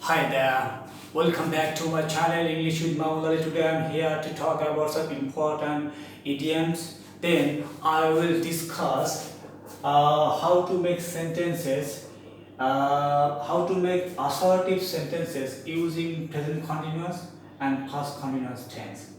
Hi there, welcome back to my channel English with Maulari. Today I'm here to talk about some important idioms. Then I will discuss how to make sentences, how to make assertive sentences using present continuous and past continuous tense.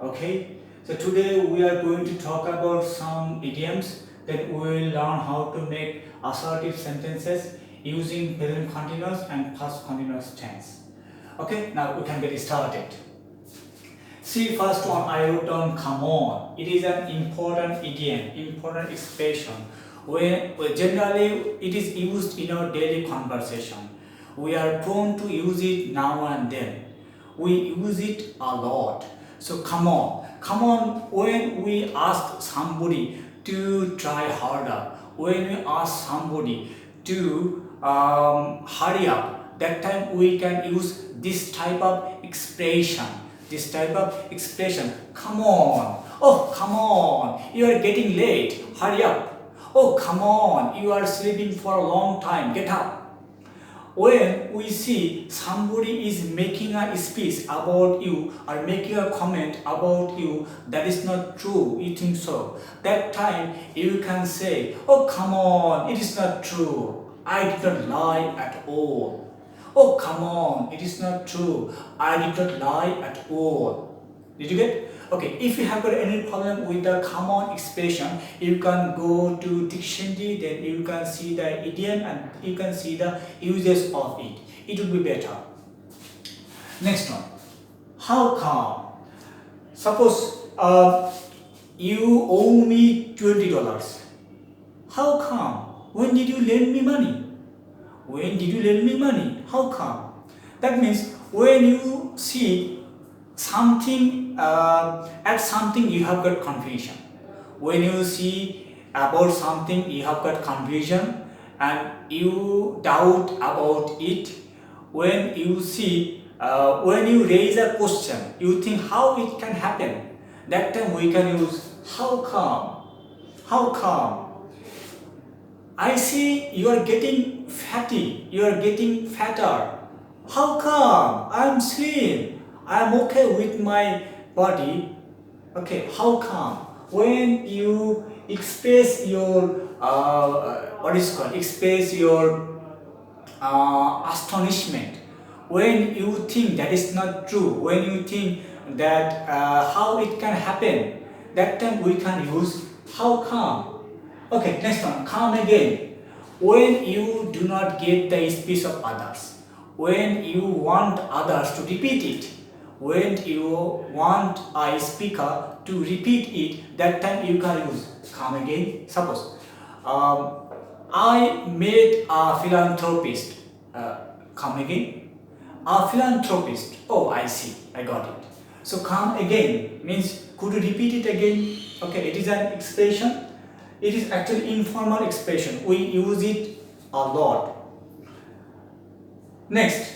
Okay, so today we are going to talk about some idioms. Then we will learn how to make assertive sentences using present continuous and past continuous tense. Okay, now we can get started. See, first one I wrote down come on. It is an important idiom, important expression. Generally it is used in our daily conversation. We are prone to use it now and then. We use it a lot. So come on. Come on when we ask somebody to try harder. When we ask somebody to hurry up, that time we can use this type of expression. Come on. Oh, come on. You are getting late. Hurry up. Oh, come on. You are sleeping for a long time. Get up. When we see somebody is making a speech about you or making a comment about you that is not true, you think so, that time you can say, oh come on, it is not true, I did not lie at all. Oh come on, it is not true, I did not lie at all. Did you get? Okay, if you have got any problem with the come on expression, you can go to dictionary, then you can see the idiom and you can see the uses of it. It will be better. Next one. How come? Suppose you owe me $20. How come? When did you lend me money? When did you lend me money? How come? That means when you see something at something you have got confusion. When you see about something you have got confusion and you doubt about it. When you see when you raise a question, you think how it can happen. That time we can use how come. How come? I see you are getting fatty, you are getting fatter. How come? I am slim. I am okay with my body. Okay, how come? When you express your express your astonishment, when you think that is not true, when you think that how it can happen, that time we can use how come. Okay, next one, come again. When you do not get the speech of others, when you want others to repeat it, when you want a speaker to repeat it, that time you can use come again. Suppose I met a philanthropist. Come again. A philanthropist. Oh, I see. I got it. So come again means could you repeat it again? Okay, it is an expression. It is actually informal expression. We use it a lot. Next,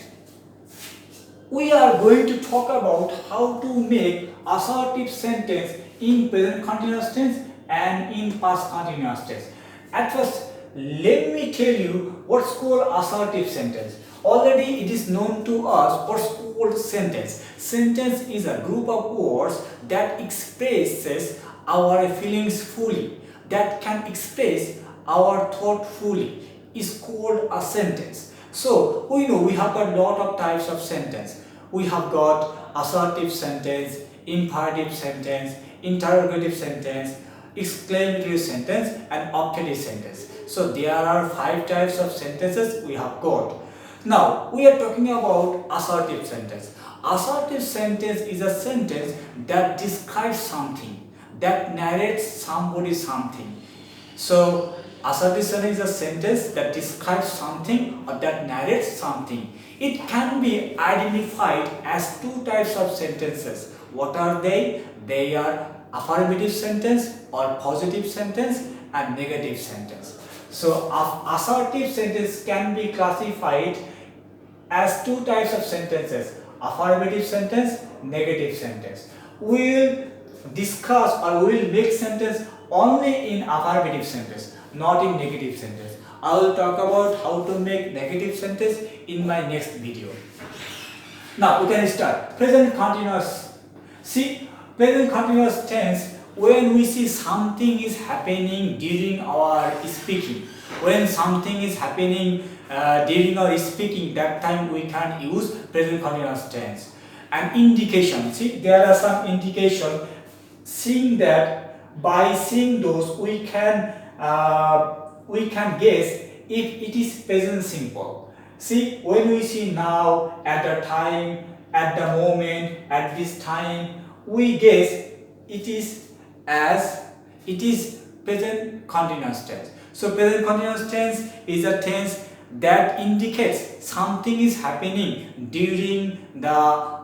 we are going to talk about how to make assertive sentence in present continuous tense and in past continuous tense. At first, let me tell you what's called assertive sentence. Already it is known to us what's called sentence. Sentence is a group of words that expresses our feelings fully, that can express our thought fully, is called a sentence. So we know we have got a lot of types of sentence. We have got assertive sentence, imperative sentence, interrogative sentence, exclamatory sentence and optative sentence. So there are 5 types of sentences we have got. Now we are talking about assertive sentence. Assertive sentence is a sentence that describes something, that narrates somebody something. So assertive sentence is a sentence that describes something or that narrates something. It can be identified as 2 types of sentences. What are they? They are affirmative sentence or positive sentence and negative sentence. So assertive sentence can be classified as 2 types of sentences: affirmative sentence, negative sentence. We will discuss or we will make sentence only in affirmative sentence, not in negative sentence. I will talk about how to make negative sentence in my next video. Now we can start. Present continuous. See, present continuous tense, when we see something is happening during our speaking, when something is happening during our speaking, that time we can use present continuous tense. An indication. See, there are some indication. Seeing that, by seeing those, we can guess if it is present simple. See, when we see now, at the time, at the moment, at this time, we guess it is present continuous tense. So present continuous tense is a tense that indicates something is happening during the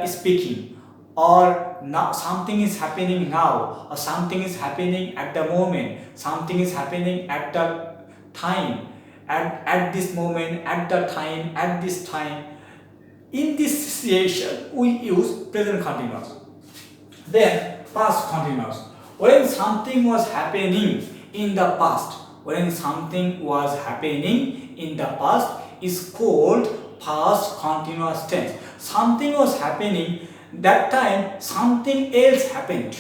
speaking, or now something is happening now, or something is happening at the moment, something is happening at the time, at this moment, at the time, at this time. In this situation, we use present continuous. Then past continuous. When something was happening in the past, when something was happening in the past is called past continuous tense. Something was happening, that time something else happened.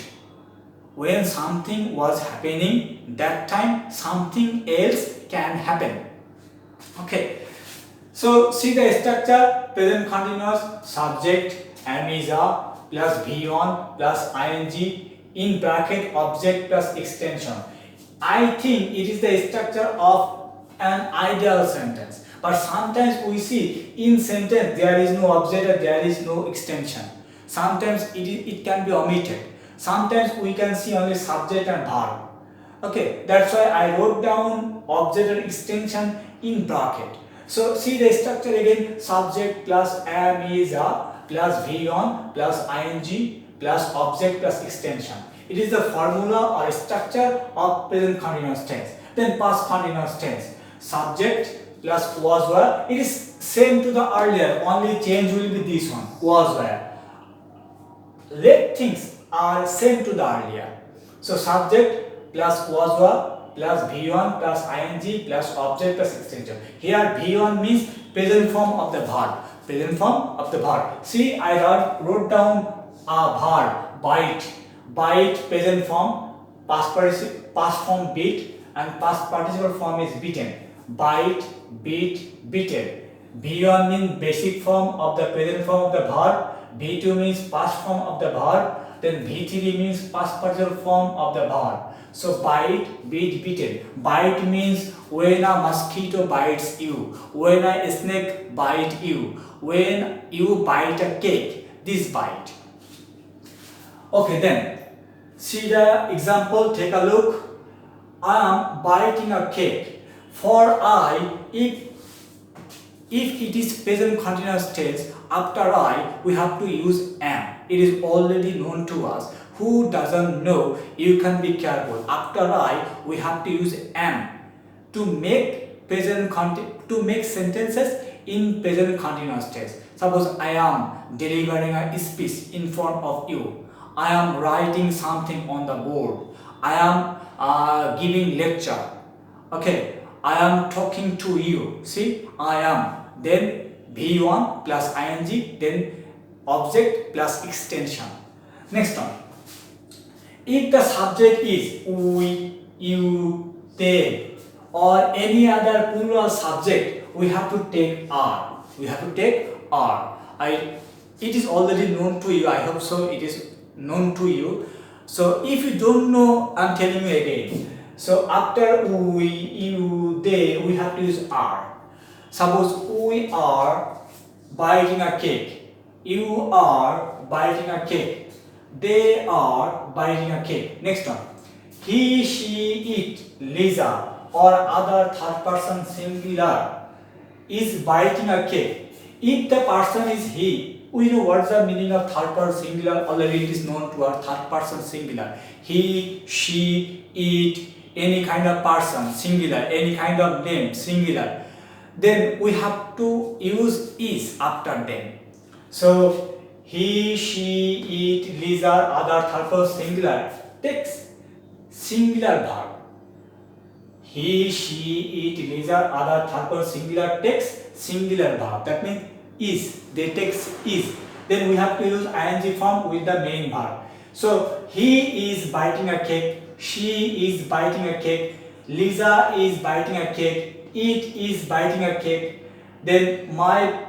When something was happening, that time something else can happen. Okay. So see the structure: present continuous, subject am is a plus V1 plus ing, in bracket object plus extension. I think it is the structure of an ideal sentence. But sometimes we see in sentence there is no object or there is no extension. Sometimes it can be omitted. Sometimes we can see only subject and verb. Okay, that's why I wrote down object and extension in bracket. So see the structure again: subject plus am is a plus V1 plus ing plus object plus extension. It is the formula or structure of present continuous tense. Then past continuous tense: subject plus was were. It is same to the earlier, only change will be this one, was were. Let things are same to the earlier. So subject plus was were plus V1 plus ing plus object plus extension. Here V1 means present form of the verb. Present form of the verb. See, I wrote down a verb, bite. Bite present form, past form beat, and past participle form is beaten. Bite, beat, beaten. V1 means basic form of the present form of the verb. V2 means past form of the verb. Then V3 means past participle form of the verb. So bite, beat, beaten. Bite means when a mosquito bites you, when a snake bites you, when you bite a cake, this bite. Okay, then see the example, take a look. I am biting a cake. For I, if it is present continuous tense, after I we have to use am. It is already known to us. Who doesn't know, you can be careful. After I we have to use am to make sentences in present continuous tense. Suppose I am delivering a speech in front of you. I am writing something on the board. I am giving lecture. Okay, I am talking to you. See, I am. Then V1 plus ing, then object plus extension. Next one. If the subject is we, you, they, or any other plural subject, we have to take are. We have to take are. It is already known to you. I hope so. It is known to you. So if you don't know, I'm telling you again. So after we, you, they, we have to use are. Suppose we are biting a cake. You are biting a cake. They are biting a cake. Next one. He, she, it, Lisa, or other third person singular is biting a cake. If the person is he, we know what's the meaning of third person singular. Already it is known to our third person singular. He, she, it, any kind of person singular, any kind of name singular. Then we have to use is after them. So he, she, it, Lisa, other third person singular. takes singular verb. He, she, it, Lisa, other third person singular takes singular verb. That means is. They takes is. Then we have to use ing form with the main verb. So he is biting a cake. She is biting a cake. Lisa is biting a cake. It is biting a cake. Then my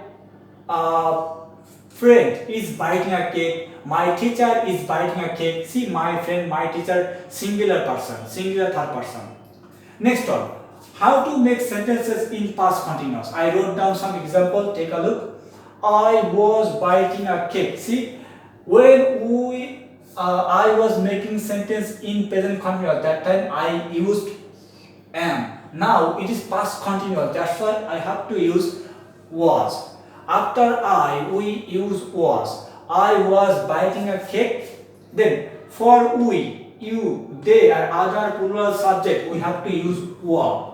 friend is biting a cake. My teacher is biting a cake. See, my friend, my teacher, singular person, singular third person. Next one, how to make sentences in past continuous. I wrote down some example. Take a look. I was biting a cake. See, when I was making sentence in present continuous, that time I used am. Now it is past continuous. That's why I have to use was. After we use was. I was biting a cake. Then for we, you, they, and other plural subject, we have to use were.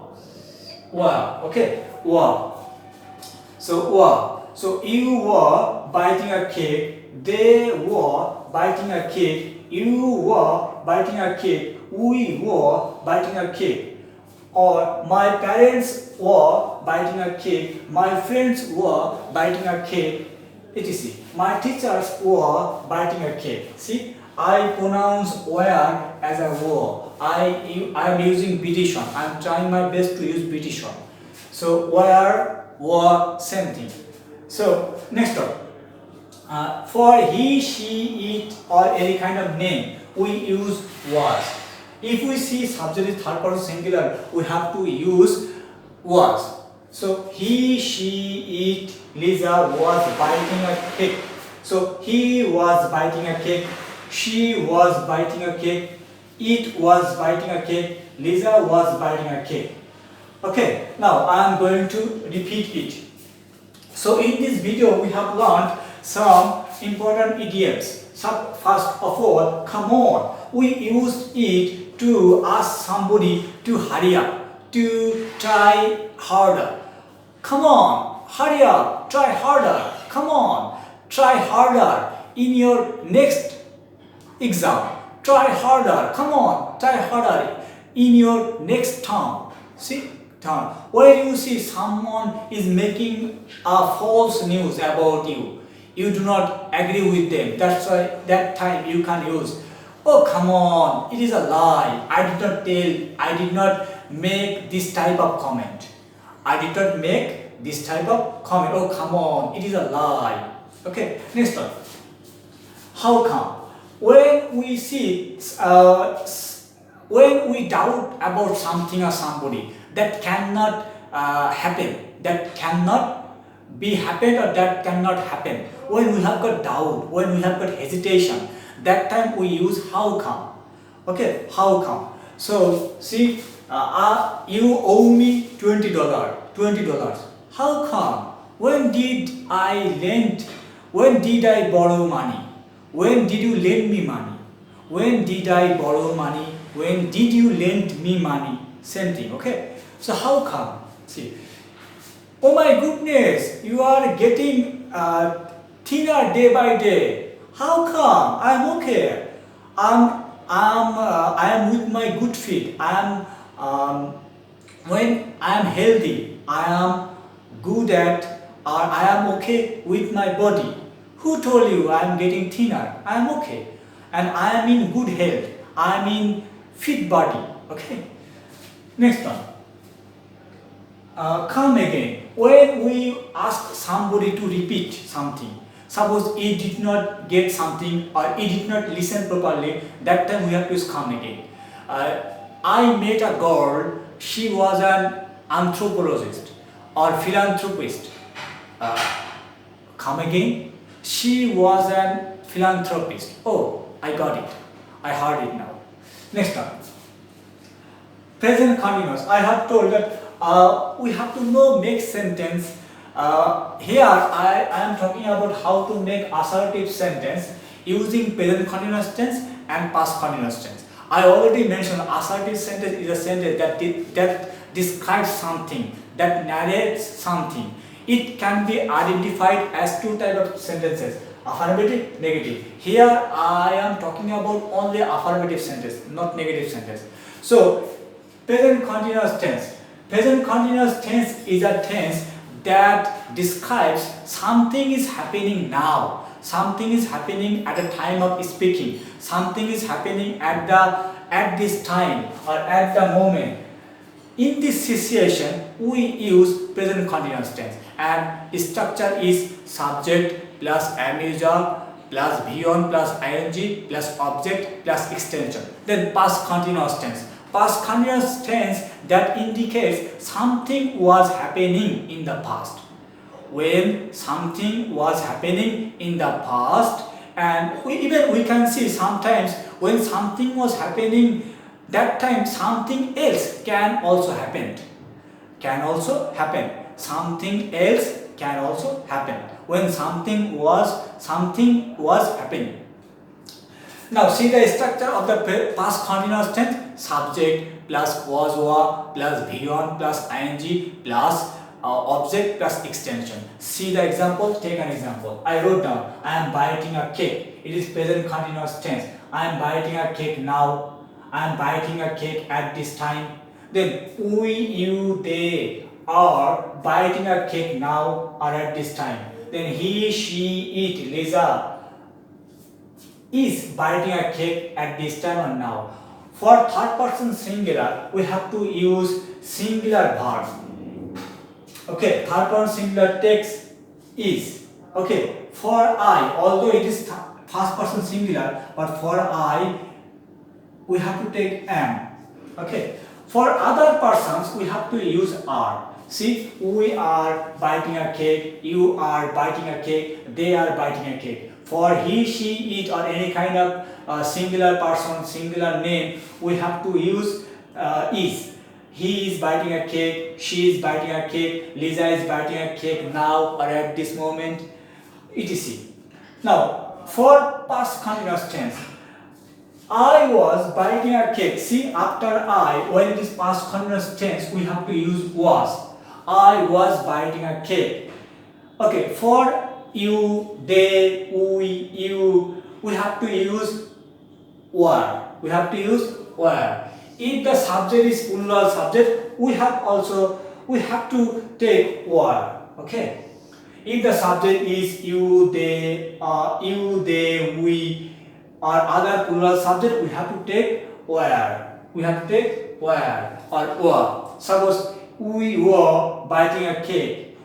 Were. Okay. Were. So were. So you were biting a cake. They were biting a cake. You were biting a cake. We were biting a cake. Or my parents were biting a cake. My friends were biting a cake. etc. My teachers were biting a cake. See, I pronounce were as a were. I am using petition. I am trying my best to use petition. So were, same thing. So next one. For he, she, it, or any kind of name, we use was. If we see subject is third person singular, we have to use was. So he, she, it, Lisa was biting a cake. So he was biting a cake. She was biting a cake. It was biting a cake. Lisa was biting a cake. Okay, now I am going to repeat it. So in this video we have learned some important idioms. So first of all, come on. We used it to ask somebody to hurry up, to try harder. Come on, hurry up, try harder. Come on, try harder in your next exam. Try harder. Come on, try harder in your next term. See, term. Where you see someone is making a false news about you, you do not agree with them. That's why that time you can use, oh come on, it is a lie. I did not make this type of comment. I did not make this type of comment. Oh come on, it is a lie. Okay, next one. How come? When we see, when we doubt about something or somebody, that cannot happen, that cannot be happened, or that cannot happen. When we have got doubt, when we have got hesitation, that time we use how come. Okay, how come? So see, you owe me $20. How come? When did I borrow money? When did you lend me money? When did I borrow money? When did you lend me money? Same thing, okay? So how come? See, oh my goodness, you are getting thinner day by day. How come? I'm okay. I am with my good feet. When I am healthy, I am good at, or I am okay with my body. Who told you I am getting thinner? I am okay, and I am in good health. I am in fit body. Okay. Next one. Come again. When we ask somebody to repeat something, suppose he did not get something or he did not listen properly, that time we have to use come again. I met a girl, she was an anthropologist or philanthropist. Come again. She was a philanthropist. Oh, I got it. I heard it now. Next one. Present continuous. I have told that we have to know make sentence. Here I am talking about how to make assertive sentence using present continuous tense and past continuous tense. I already mentioned assertive sentence is a sentence that describes something, that narrates something. It can be identified as two types of sentences. Affirmative, negative. Here I am talking about only affirmative sentence, not negative sentence. So present continuous tense. Present continuous tense is a tense that describes something is happening now. Something is happening at the time of speaking. Something is happening at this time or at the moment. In this situation, we use present continuous tense, and structure is subject plus amuser plus V1 plus ing plus object plus extension. Then past continuous tense. Past continuous tense that indicates something was happening in the past. When something was happening in the past, and we can see sometimes when something was happening, that time something else can also happen. Something else can also happen when something was happening. Now see the structure of the past continuous tense. Subject plus was were plus V1 plus ing plus object plus extension. See the example. Take an example. I wrote down, I am biting a cake. It is present continuous tense. I am biting a cake now. I am biting a cake at this time. Then we, you, they are biting a cake now or at this time. Then he, she, it, Lisa is biting a cake at this time or now. For third person singular, we have to use singular verb. Okay, third person singular takes is. Okay, for I, although it is first person singular, but for I, we have to take am. Okay, for other persons, we have to use are. See, we are biting a cake, you are biting a cake, they are biting a cake. For he, she, it, or any kind of singular person, singular name, we have to use is. He is biting a cake, she is biting a cake, Lisa is biting a cake now or at this moment, etc. Now, for past continuous tense, I was biting a cake. See, after I, when it is past continuous tense, we have to use was. I was biting a cake. Okay, for you, they, we, you, we have to use were. If the subject is plural subject, we have to take were. Okay. If the subject is you, they, we, or other plural subject, we have to take were. Or were. Suppose we were biting a cake.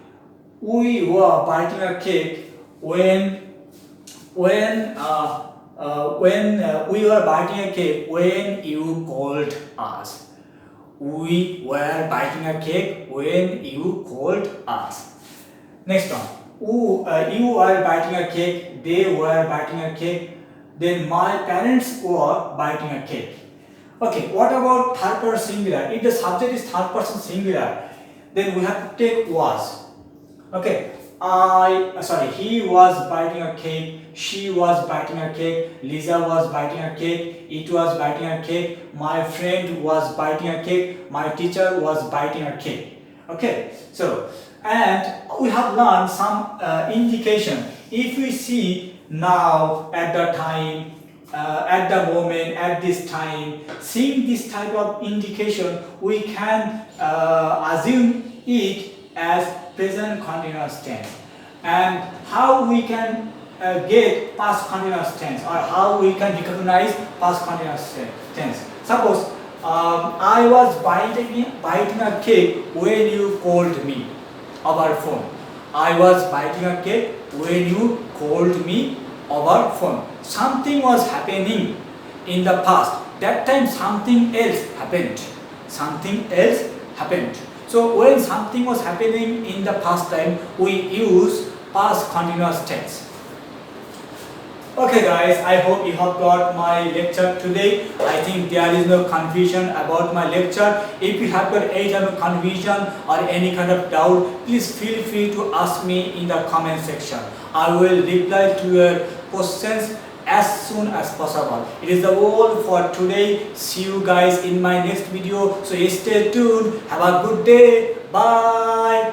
We were biting a cake when we were biting a cake when you called us. We were biting a cake when you called us. Next one. You were biting a cake. They were biting a cake. Then my parents were biting a cake. Okay, what about third person singular? If the subject is third person singular, then we have to take was. Okay, he was biting a cake, she was biting a cake, Lisa was biting a cake, it was biting a cake, my friend was biting a cake, my teacher was biting a cake. Okay, so, and we have learned some indication. If we see now, at the time, at the moment, at this time, seeing this type of indication, we can assume it as present continuous tense. And how we can get past continuous tense, or how we can recognize past continuous tense. Suppose I was biting a cake when you called me over phone. I was biting a cake when you called me over phone. Something was happening in the past. That time something else happened. So when something was happening in the past time, we use past continuous tense. Okay guys, I hope you have got my lecture today. I think there is no confusion about my lecture. If you have got any type of confusion or any kind of doubt, please feel free to ask me in the comment section. I will reply to your questions as soon as possible. It is the all for today. See you guys in my next video. So stay tuned. Have a good day. Bye.